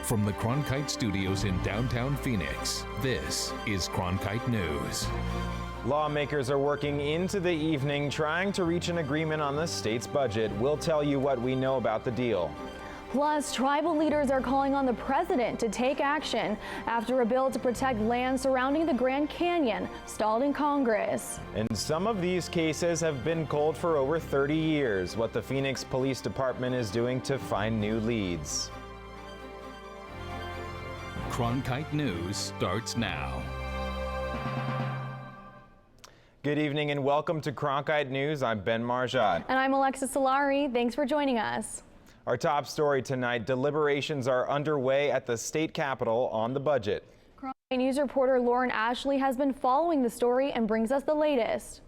From the Cronkite Studios in downtown Phoenix, this is Cronkite News. Lawmakers are working into the evening trying to reach an agreement on the state's budget. We'll tell you what we know about the deal. Plus, tribal leaders are calling on the president to take action after a bill to protect land surrounding the Grand Canyon stalled in Congress. And some of these cases have been cold for over 30 years. What the Phoenix Police Department is doing to find new leads. Cronkite News starts now. Good evening and welcome to Cronkite News. I'm Ben Marjat. And I'm Alexis Solari. Thanks for joining us. Our top story tonight, deliberations are underway at the state capitol on the budget. Cronkite News reporter Lauren Ashley has been following the story and brings us the latest.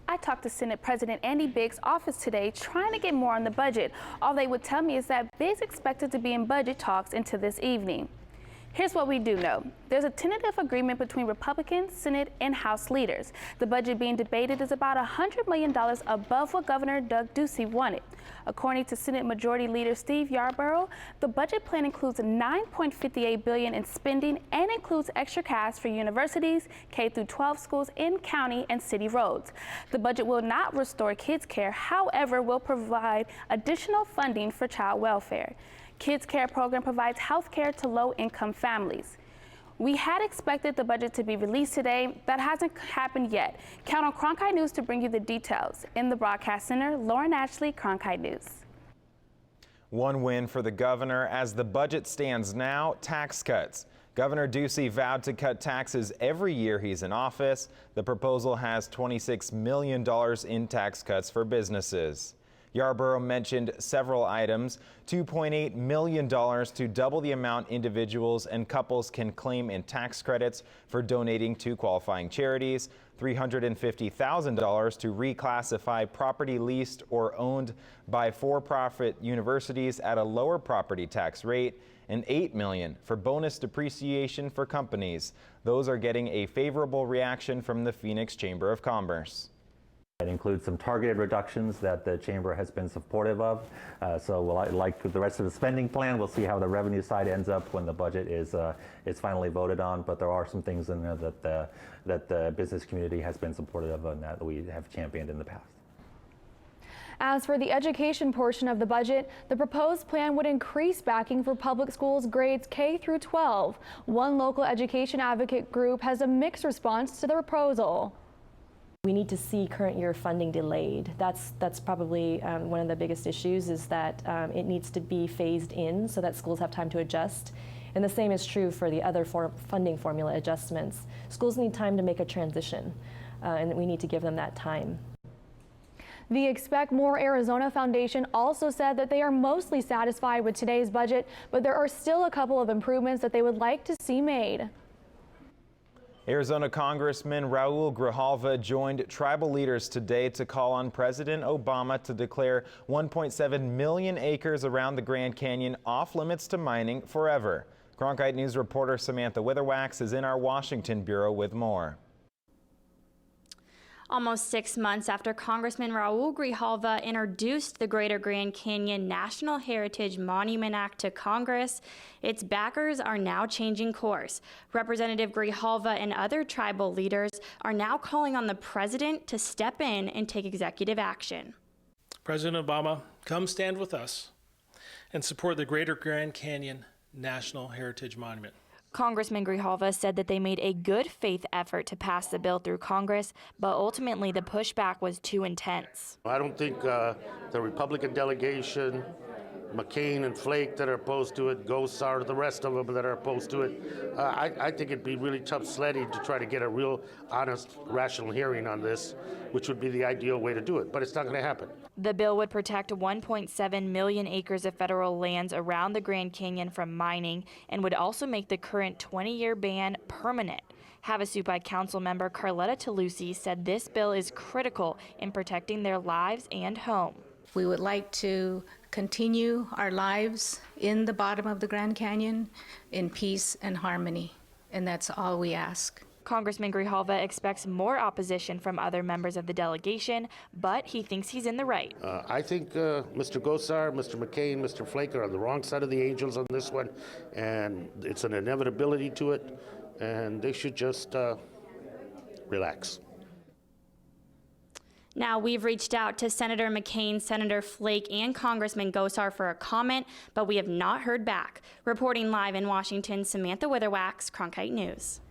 I talked to Senate President Andy Biggs' office today trying to get more on the budget. All they would tell me is that Biggs expected to be in budget talks into this evening. Here's what we do know. There's a tentative agreement between Republicans, Senate, and House leaders. The budget being debated is about $100 million above what Governor Doug Ducey wanted. According to Senate Majority Leader Steve Yarborough, the budget plan includes $9.58 billion in spending and includes extra cash for universities, K-12 schools, and county and city roads. The budget will not restore kids' care, however, will provide additional funding for child welfare. Kids Care program provides health care to low-income families. We had expected the budget to be released today. That hasn't happened yet. Count on Cronkite News to bring you the details. In the broadcast center, Lauren Ashley, Cronkite News. One win for the governor as the budget stands now, tax cuts. Governor Ducey vowed to cut taxes every year he's in office. The proposal has $26 million in tax cuts for businesses. Yarborough mentioned several items, $2.8 million to double the amount individuals and couples can claim in tax credits for donating to qualifying charities, $350,000 to reclassify property leased or owned by for-profit universities at a lower property tax rate, and $8 million for bonus depreciation for companies. Those are getting a favorable reaction from the Phoenix Chamber of Commerce. It includes some targeted reductions that the Chamber has been supportive of. So like the rest of the spending plan, we'll see how the revenue side ends up when the budget is finally voted on. But there are some things in there that the business community has been supportive of and that we have championed in the past. As for the education portion of the budget, the proposed plan would increase backing for public schools grades K through 12. One local education advocate group has a mixed response to the proposal. We need to see current year funding delayed. That's probably one of the biggest issues, is that it needs to be phased in so that schools have time to adjust. And the same is true for the other funding formula adjustments. Schools need time to make a transition, and we need to give them that time. The Expect More Arizona Foundation also said that they are mostly satisfied with today's budget, but there are still a couple of improvements that they would like to see made. Arizona Congressman Raul Grijalva joined tribal leaders today to call on President Obama to declare 1.7 million acres around the Grand Canyon off limits to mining forever. Cronkite News reporter Samantha Witherwax is in our Washington bureau with more. Almost 6 months after Congressman Raul Grijalva introduced the Greater Grand Canyon National Heritage Monument Act to Congress, its backers are now changing course. Representative Grijalva and other tribal leaders are now calling on the president to step in and take executive action. President Obama, come stand with us and support the Greater Grand Canyon National Heritage Monument. Congressman Grijalva said that they made a good faith effort to pass the bill through Congress, but ultimately the pushback was too intense. I don't think the Republican delegation, McCain and Flake that are opposed to it, Gosar, the rest of them that are opposed to it, I think it'd be really tough sledding to try to get a real honest, rational hearing on this, which would be the ideal way to do it, but it's not going to happen. The bill would protect 1.7 million acres of federal lands around the Grand Canyon from mining and would also make the current 20-year ban permanent. Havasupai Council member Carletta Talusi said this bill is critical in protecting their lives and home. We would like to continue our lives in the bottom of the Grand Canyon in peace and harmony, and that's all we ask. Congressman Grijalva expects more opposition from other members of the delegation, but he thinks he's in the right. I think Mr. Gosar, Mr. McCain, Mr. Flake are on the wrong side of the angels on this one, and it's an inevitability to it, and they should just relax. Now, we've reached out to Senator McCain, Senator Flake, and Congressman Gosar for a comment, but we have not heard back. Reporting live in Washington, Samantha Witherwax, Cronkite News.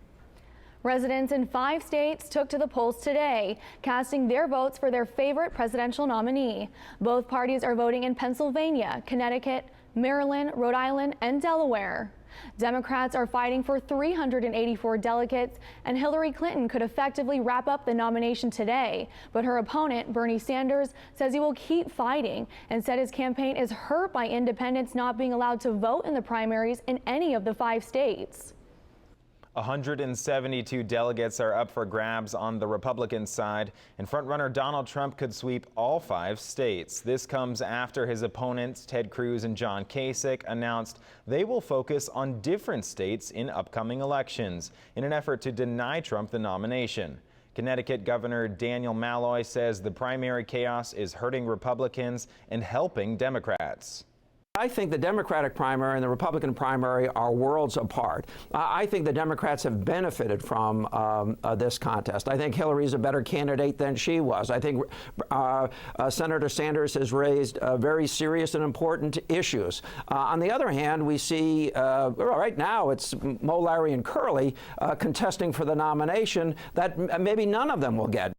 Residents in 5 states took to the polls today, casting their votes for their favorite presidential nominee. Both parties are voting in Pennsylvania, Connecticut, Maryland, Rhode Island, and Delaware. Democrats are fighting for 384 delegates, and Hillary Clinton could effectively wrap up the nomination today. But her opponent, Bernie Sanders, says he will keep fighting and said his campaign is hurt by independents not being allowed to vote in the primaries in any of the 5 states. 172 delegates are up for grabs on the Republican side, and frontrunner Donald Trump could sweep all 5 states. This comes after his opponents, Ted Cruz and John Kasich, announced they will focus on different states in upcoming elections in an effort to deny Trump the nomination. Connecticut Governor Daniel Malloy says the primary chaos is hurting Republicans and helping Democrats. I think the Democratic primary and the Republican primary are worlds apart. I think the Democrats have benefited from this contest. I think Hillary's a better candidate than she was. I think Senator Sanders has raised very serious and important issues. On the other hand, we see right now it's Mo, Larry, and Curly contesting for the nomination that maybe none of them will get.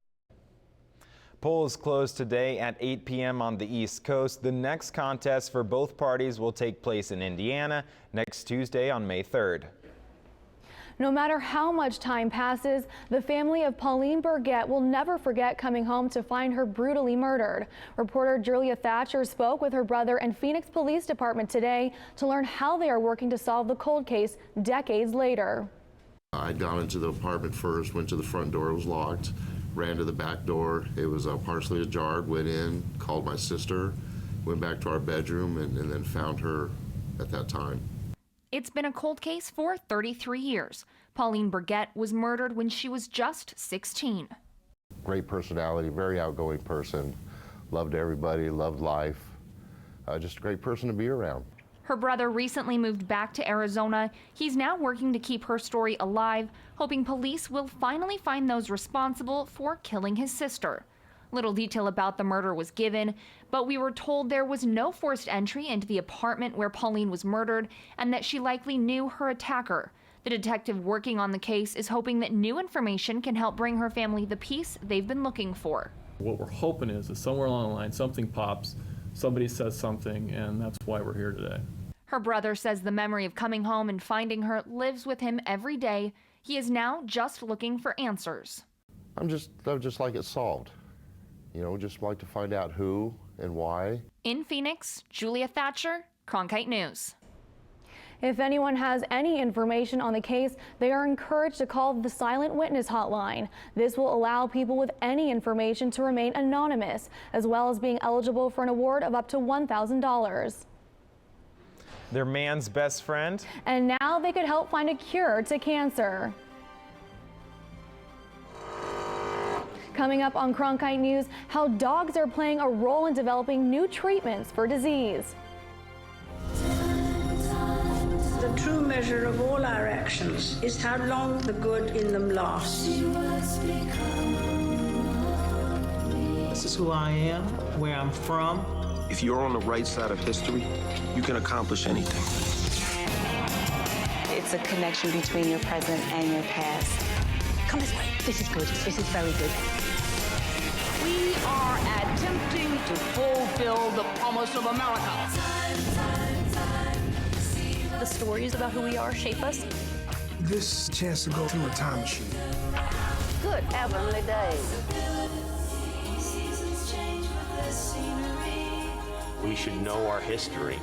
Polls close today at 8 p.m. on the East Coast. The next contest for both parties will take place in Indiana next Tuesday on May 3rd. No matter how much time passes, the family of Pauline Burgett will never forget coming home to find her brutally murdered. Reporter Julia Thatcher spoke with her brother and Phoenix Police Department today to learn how they are working to solve the cold case decades later. I'd gone into the apartment first, went to the front door, it was locked. Ran to the back door, it was partially ajar, went in, called my sister, went back to our bedroom, and then found her at that time. It's been a cold case for 33 years. Pauline Burgett was murdered when she was just 16. Great personality, very outgoing person, loved everybody, loved life, just a great person to be around. Her brother recently moved back to Arizona. He's now working to keep her story alive, hoping police will finally find those responsible for killing his sister. Little detail about the murder was given, but we were told there was no forced entry into the apartment where Pauline was murdered and that she likely knew her attacker. The detective working on the case is hoping that new information can help bring her family the peace they've been looking for. What we're hoping is that somewhere along the line something pops, somebody says something, and that's why we're here today. Her brother says the memory of coming home and finding her lives with him every day. He is now just looking for answers. I would just like it solved. You know, just like to find out who and why. In Phoenix, Julia Thatcher, Cronkite News. If anyone has any information on the case, they are encouraged to call the Silent Witness Hotline. This will allow people with any information to remain anonymous, as well as being eligible for an award of up to $1,000. Their man's best friend. And now they could help find a cure to cancer. Coming up on Cronkite News, how dogs are playing a role in developing new treatments for disease. The true measure of all our actions is how long the good in them lasts. This is who I am, where I'm from. If you're on the right side of history, you can accomplish anything. It's a connection between your present and your past. Come this way. This is good. This is very good. We are attempting to fulfill the promise of America. The stories about who we are shape us. This is a chance to go through a time machine. Good heavenly days. We should know our history.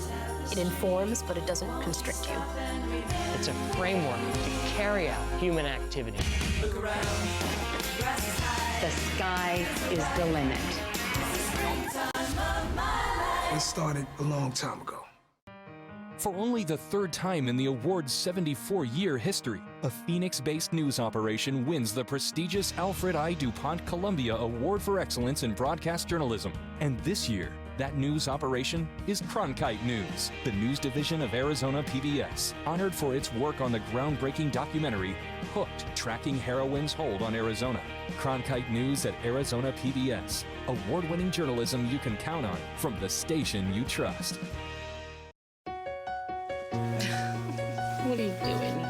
It informs, but it doesn't constrict you. It's a framework to carry out human activity. Look around. The sky is the limit. It started a long time ago. For only the third time in the award's 74-year history, a Phoenix-based news operation wins the prestigious Alfred I. DuPont Columbia Award for Excellence in Broadcast Journalism. And this year, that news operation is Cronkite News, the news division of Arizona PBS, honored for its work on the groundbreaking documentary, Hooked, Tracking Heroin's Hold on Arizona. Cronkite News at Arizona PBS, award-winning journalism you can count on from the station you trust. What are you doing?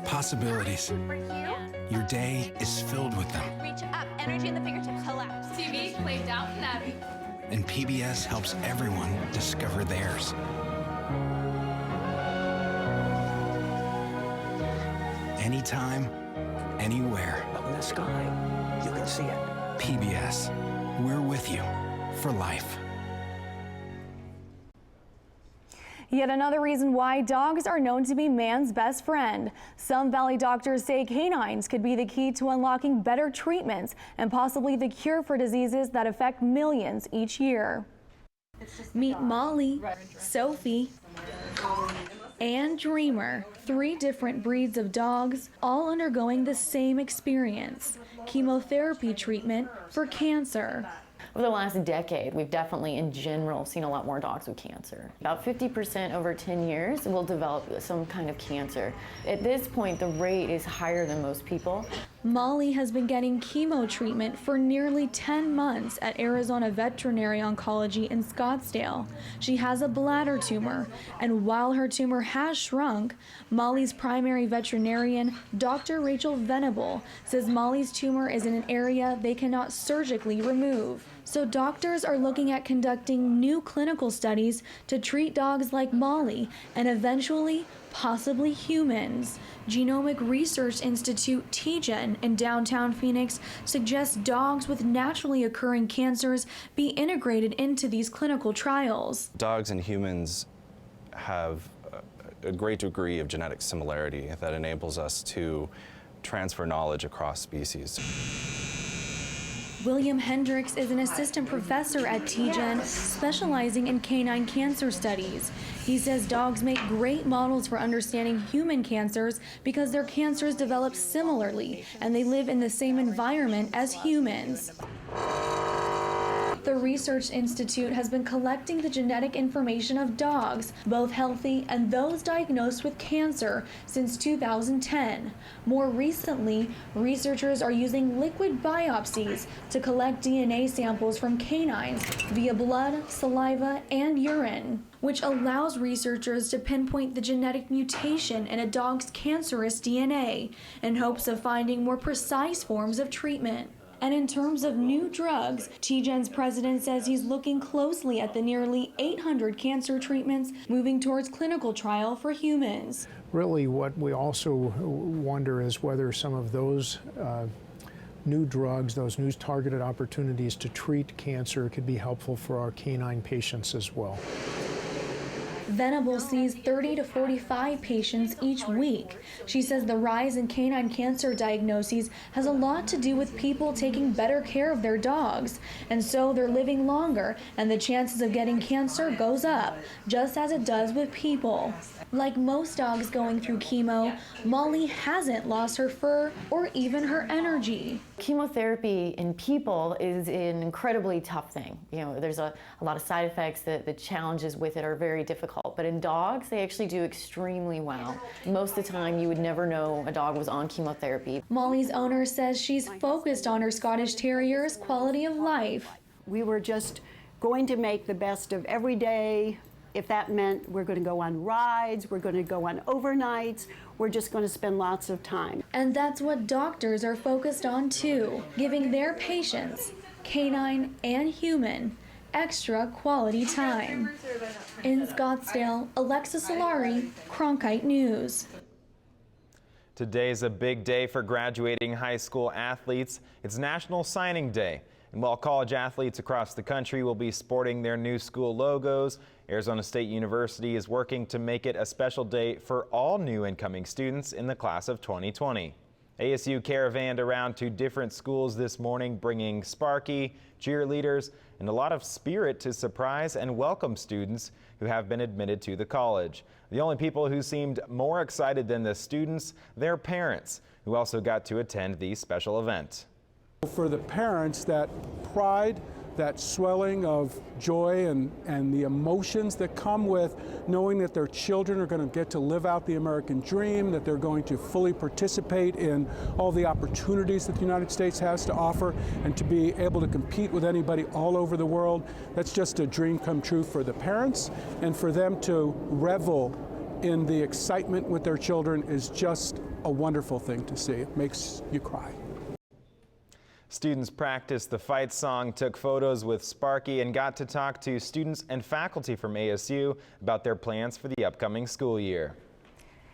Possibilities. Your day is filled with them. Reach up, energy in the fingertips, collapse. TV, play Downton Abbey. And PBS helps everyone discover theirs. Anytime, anywhere. Up in the sky, you can see it. PBS, we're with you for life. Yet another reason why dogs are known to be man's best friend. Some Valley doctors say canines could be the key to unlocking better treatments and possibly the cure for diseases that affect millions each year. Meet Molly, Sophie, and Dreamer, 3 different breeds of dogs, all undergoing the same experience: chemotherapy treatment for cancer. Over the last decade, we've definitely, in general, seen a lot more dogs with cancer. About 50% over 10 years will develop some kind of cancer. At this point, the rate is higher than most people. Molly has been getting chemo treatment for nearly 10 months at Arizona Veterinary Oncology in Scottsdale. She has a bladder tumor, and while her tumor has shrunk, Molly's primary veterinarian, Dr. Rachel Venable, says Molly's tumor is in an area they cannot surgically remove. So doctors are looking at conducting new clinical studies to treat dogs like Molly and eventually possibly humans. Genomic Research Institute TGen in downtown Phoenix suggests dogs with naturally occurring cancers be integrated into these clinical trials. Dogs and humans have a great degree of genetic similarity that enables us to transfer knowledge across species. William Hendricks is an assistant professor at TGen, specializing in canine cancer studies. He says dogs make great models for understanding human cancers because their cancers develop similarly and they live in the same environment as humans. The Research Institute has been collecting the genetic information of dogs, both healthy and those diagnosed with cancer, since 2010. More recently, researchers are using liquid biopsies to collect DNA samples from canines via blood, saliva, and urine, which allows researchers to pinpoint the genetic mutation in a dog's cancerous DNA in hopes of finding more precise forms of treatment. And in terms of new drugs, TGen's president says he's looking closely at the nearly 800 cancer treatments moving towards clinical trial for humans. Really, what we also wonder is whether some of those new drugs, those new targeted opportunities to treat cancer could be helpful for our canine patients as well. Venable sees 30 to 45 patients each week. She says the rise in canine cancer diagnoses has a lot to do with people taking better care of their dogs, and so they're living longer and the chances of getting cancer goes up, just as it does with people. Like most dogs going through chemo, Molly hasn't lost her fur or even her energy. Chemotherapy in people is an incredibly tough thing. You know, there's a lot of side effects. The challenges with it are very difficult. But in dogs, they actually do extremely well. Most of the time, you would never know a dog was on chemotherapy. Molly's owner says she's focused on her Scottish Terrier's quality of life. We were just going to make the best of every day. If that meant we're going to go on rides, we're going to go on overnights, we're just going to spend lots of time. And that's what doctors are focused on too, giving their patients, canine and human, extra quality time. In Scottsdale, Alexa Solari, Cronkite News. Today's a big day for graduating high school athletes. It's National Signing Day. And while college athletes across the country will be sporting their new school logos, Arizona State University is working to make it a special day for all new incoming students in the class of 2020. ASU caravanned around to different schools this morning, bringing Sparky, cheerleaders, and a lot of spirit to surprise and welcome students who have been admitted to the college. The only people who seemed more excited than the students, their parents, who also got to attend the special event. For the parents, that pride, that swelling of joy and the emotions that come with knowing that their children are going to get to live out the American dream, that they're going to fully participate in all the opportunities that the United States has to offer, and to be able to compete with anybody all over the world. That's just a dream come true for the parents, and for them to revel in the excitement with their children is just a wonderful thing to see. It makes you cry. Students practiced the fight song, took photos with Sparky, and got to talk to students and faculty from ASU about their plans for the upcoming school year.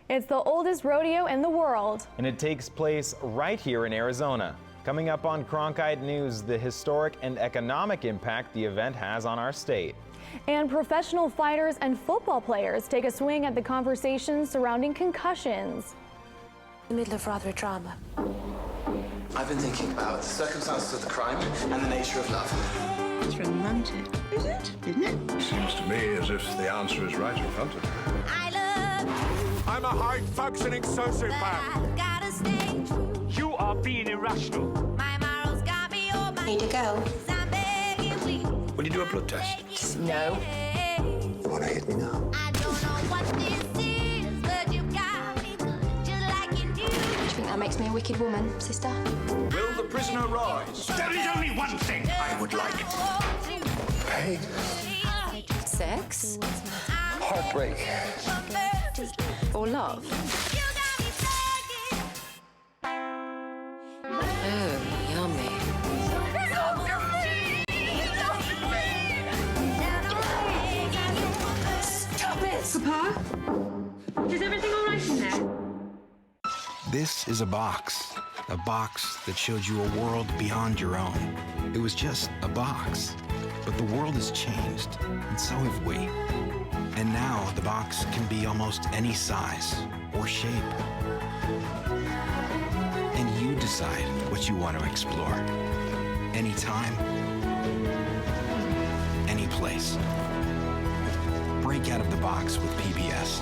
It's the oldest rodeo in the world. And it takes place right here in Arizona. Coming up on Cronkite News, the historic and economic impact the event has on our state. And professional fighters and football players take a swing at the conversations surrounding concussions. In the middle of rather a drama. I've been thinking about the circumstances of the crime and the nature of love. It's romantic, is it? Isn't it? Seems to me as if the answer is right in front of you. I'm a high-functioning sociopath. You are being irrational. Need to go. Will you do a blood test? No. You want to hit me now? I don't know what this is, but you got me just like you do. Do you think that makes me a wicked woman, sister? Will the prisoner rise? There is only one thing I would like. Pain. Sex? Heartbreak. Or love? Oh, yummy. Stop it! Papa? Is everything all right in there? This is a box that showed you a world beyond your own. It was just a box, but the world has changed, and so have we. And now the box can be almost any size or shape. And you decide what you want to explore. Anytime, any place. Break out of the box with PBS.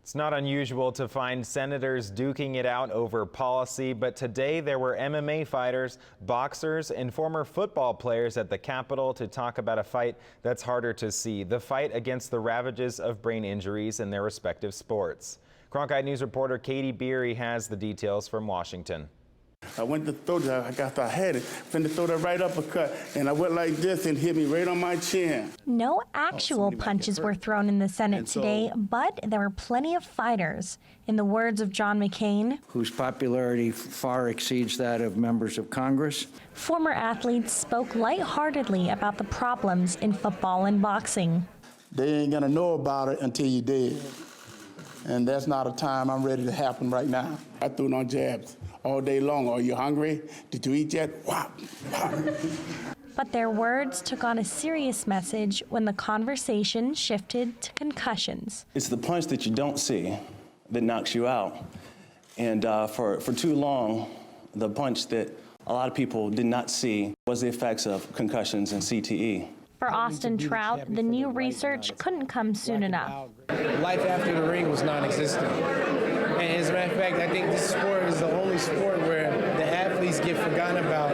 It's not unusual to find senators duking it out over policy, but today there were MMA fighters, boxers, and former football players at the Capitol to talk about a fight that's harder to see, the fight against the ravages of brain injuries in their respective sports. Cronkite News reporter Katie Beery has the details from Washington. I went to throw that, I got the head, finna throw that right uppercut, and I went like this and hit me right on my chin. No actual punches were thrown in the Senate today, but there were plenty of fighters. In the words of John McCain, whose popularity far exceeds that of members of Congress, former athletes spoke lightheartedly about the problems in football and boxing. They ain't gonna know about it until you're dead. And that's not a time I'm ready to happen right now. I threw no jabs all day long. Are you hungry? Did you eat yet? Whop, whop. But their words took on a serious message when the conversation shifted to concussions. It's the punch that you don't see that knocks you out. And for too long, the punch that a lot of people did not see was the effects of concussions and CTE. For Austin Trout, the new research couldn't come soon enough. Life after the ring was non-existent. And as a matter of fact, I think this sport is the only sport where the athletes get forgotten about,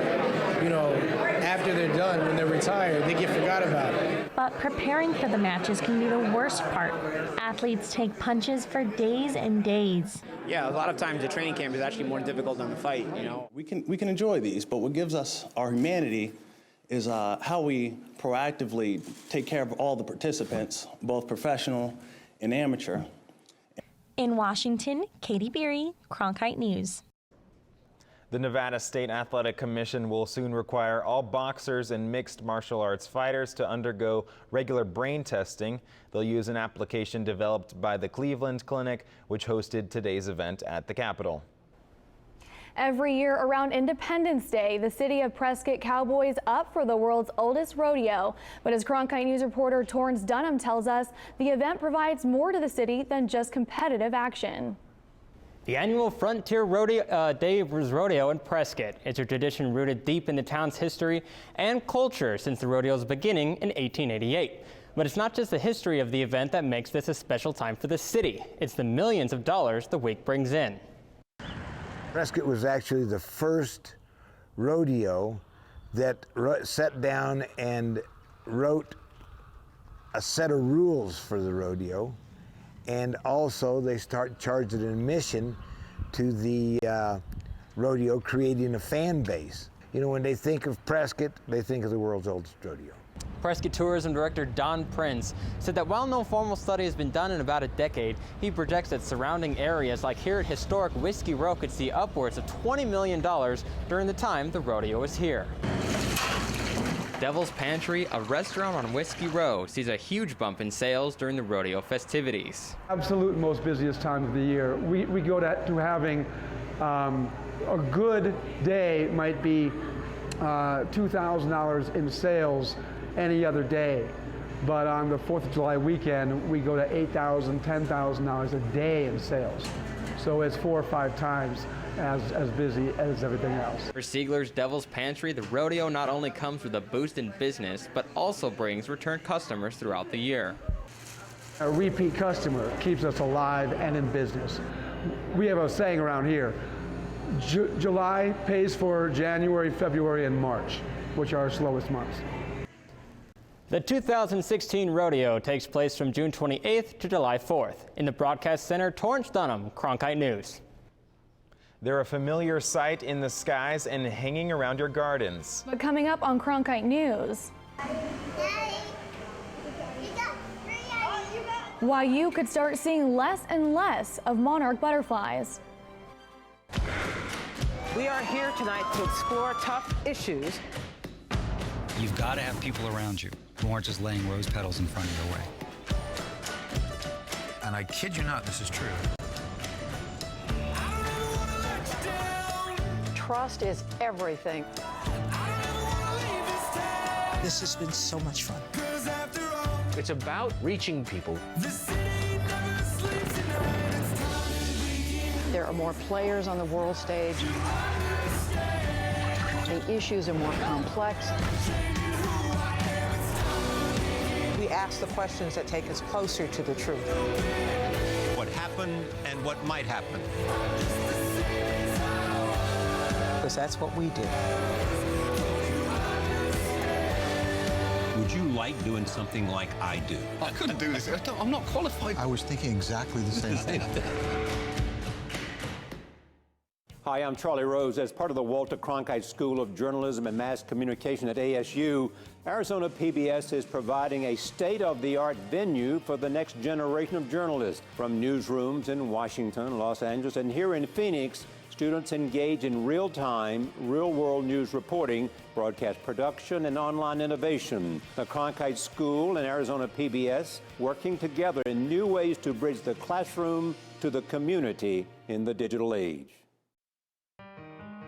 after they're done, when they're retired, they get forgot about it. But preparing for the matches can be the worst part. Athletes take punches for days and days. Yeah, a lot of times the training camp is actually more difficult than the fight, We can enjoy these, but what gives us our humanity is how we proactively take care of all the participants, both professional and amateur. In Washington, Katie Beery, Cronkite News. The Nevada State Athletic Commission will soon require all boxers and mixed martial arts fighters to undergo regular brain testing. They'll use an application developed by the Cleveland Clinic, which hosted today's event at the Capitol. Every year around Independence Day, the city of Prescott cowboys up for the world's oldest rodeo. But as Cronkite News reporter Torrance Dunham tells us, the event provides more to the city than just competitive action. The annual Frontier Days Rodeo in Prescott is a tradition rooted deep in the town's history and culture since the rodeo's beginning in 1888. But it's not just the history of the event that makes this a special time for the city. It's the millions of dollars the week brings in. Prescott was actually the first rodeo that sat down and wrote a set of rules for the rodeo. And also they charged an admission to the rodeo, creating a fan base. You know, when they think of Prescott, they think of the world's oldest rodeo. Prescott Tourism Director Don Prince said that while no formal study has been done in about a decade, he projects that surrounding areas like here at historic Whiskey Row could see upwards of $20 million during the time the rodeo was here. Devil's Pantry, a restaurant on Whiskey Row, sees a huge bump in sales during the rodeo festivities. Absolute most busiest time of the year. We go to having a good day might be $2,000 in sales any other day. But on the 4th of July weekend, we go to $8,000, $10,000 a day in sales. So it's 4 or 5 times as busy as everything else. For Siegler's Devil's Pantry, the rodeo not only comes with a boost in business, but also brings return customers throughout the year. A repeat customer keeps us alive and in business. We have a saying around here, July pays for January, February, and March, which are our slowest months. The 2016 rodeo takes place from June 28th to July 4th. In the broadcast center, Torrance Dunham, Cronkite News. They're a familiar sight in the skies and hanging around your gardens. But coming up on Cronkite News, why you could start seeing less and less of monarch butterflies. We are here tonight to explore tough issues. You've got to have people around you who aren't just laying rose petals in front of your way. And I kid you not, this is true. Trust is everything. This has been so much fun. It's about reaching people. There are more players on the world stage. The issues are more complex. We ask the questions that take us closer to the truth. What happened and what might happen. Because that's what we do. Would you like doing something like I do? I couldn't do this. I'm not qualified. I was thinking exactly the same thing. Hi, I'm Charlie Rose. As part of the Walter Cronkite School of Journalism and Mass Communication at ASU, Arizona PBS is providing a state-of-the-art venue for the next generation of journalists. From newsrooms in Washington, Los Angeles, and here in Phoenix, students engage in real-time, real-world news reporting, broadcast production, and online innovation. The Cronkite School and Arizona PBS working together in new ways to bridge the classroom to the community in the digital age.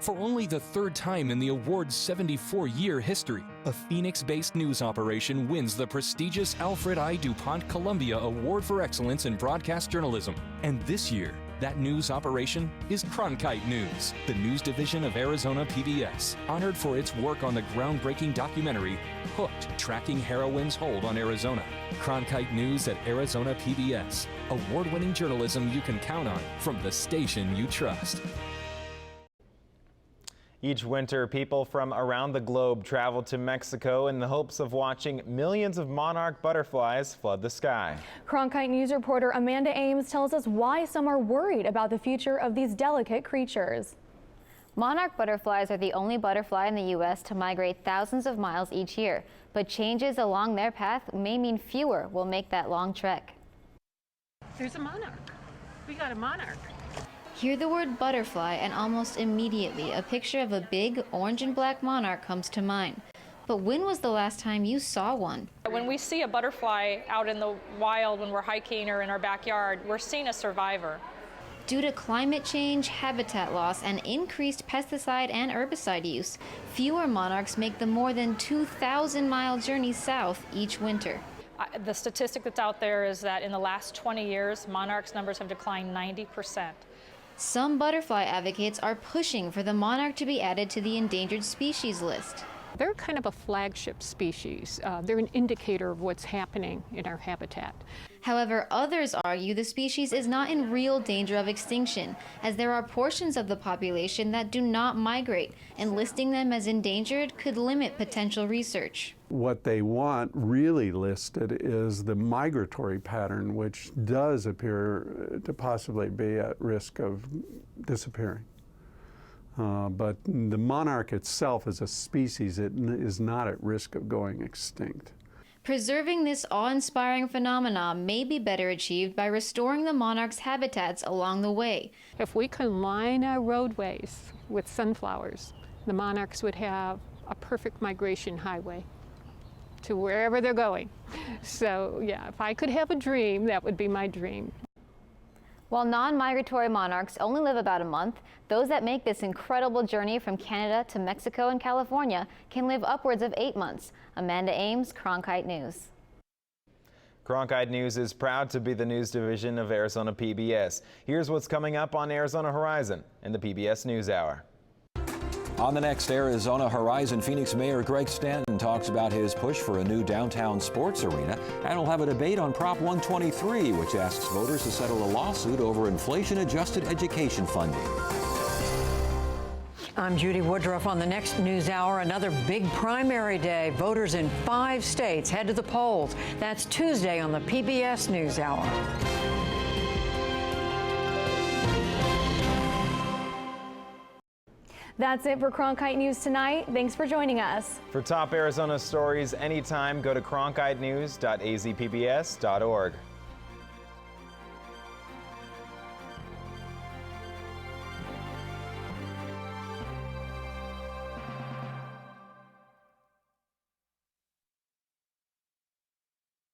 For only the third time in the award's 74-year history, a Phoenix-based news operation wins the prestigious Alfred I. DuPont Columbia Award for Excellence in Broadcast Journalism. And this year, that news operation is Cronkite News, the news division of Arizona PBS, honored for its work on the groundbreaking documentary, Hooked, Tracking Heroin's Hold on Arizona. Cronkite News at Arizona PBS, award-winning journalism you can count on from the station you trust. Each winter, people from around the globe travel to Mexico in the hopes of watching millions of monarch butterflies flood the sky. Cronkite News reporter Amanda Ames tells us why some are worried about the future of these delicate creatures. Monarch butterflies are the only butterfly in the U.S. to migrate thousands of miles each year, but changes along their path may mean fewer will make that long trek. There's a monarch. We got a monarch. Hear the word butterfly and almost immediately a picture of a big orange and black monarch comes to mind. But when was the last time you saw one? When we see a butterfly out in the wild when we're hiking or in our backyard, we're seeing a survivor. Due to climate change, habitat loss, and increased pesticide and herbicide use, fewer monarchs make the more than 2,000-mile journey south each winter. The statistic that's out there is that in the last 20 years, monarchs' numbers have declined 90%. Some butterfly advocates are pushing for the monarch to be added to the endangered species list. They're kind of a flagship species. They're an indicator of what's happening in our habitat. However, others argue the species is not in real danger of extinction, as there are portions of the population that do not migrate, and listing them as endangered could limit potential research. What they want really listed is the migratory pattern, which does appear to possibly be at risk of disappearing. But the monarch itself as a species, it is not at risk of going extinct. Preserving this awe-inspiring phenomenon may be better achieved by restoring the monarch's habitats along the way. If we can line our roadways with sunflowers, the monarchs would have a perfect migration highway to wherever they're going. So yeah, if I could have a dream, that would be my dream. While non-migratory monarchs only live about a month, those that make this incredible journey from Canada to Mexico and California can live upwards of 8 months. Amanda Ames, Cronkite News. Cronkite News is proud to be the news division of Arizona PBS. Here's what's coming up on Arizona Horizon in the PBS NewsHour. On the next Arizona Horizon, Phoenix Mayor Greg Stanton talks about his push for a new downtown sports arena, and we'll have a debate on Prop 123, which asks voters to settle a lawsuit over inflation-adjusted education funding. I'm Judy Woodruff on the next NewsHour. Another big primary day. Voters in 5 states head to the polls. That's Tuesday on the PBS NewsHour. That's it for Cronkite News tonight. Thanks for joining us. For top Arizona stories anytime, go to cronkitenews.azpbs.org.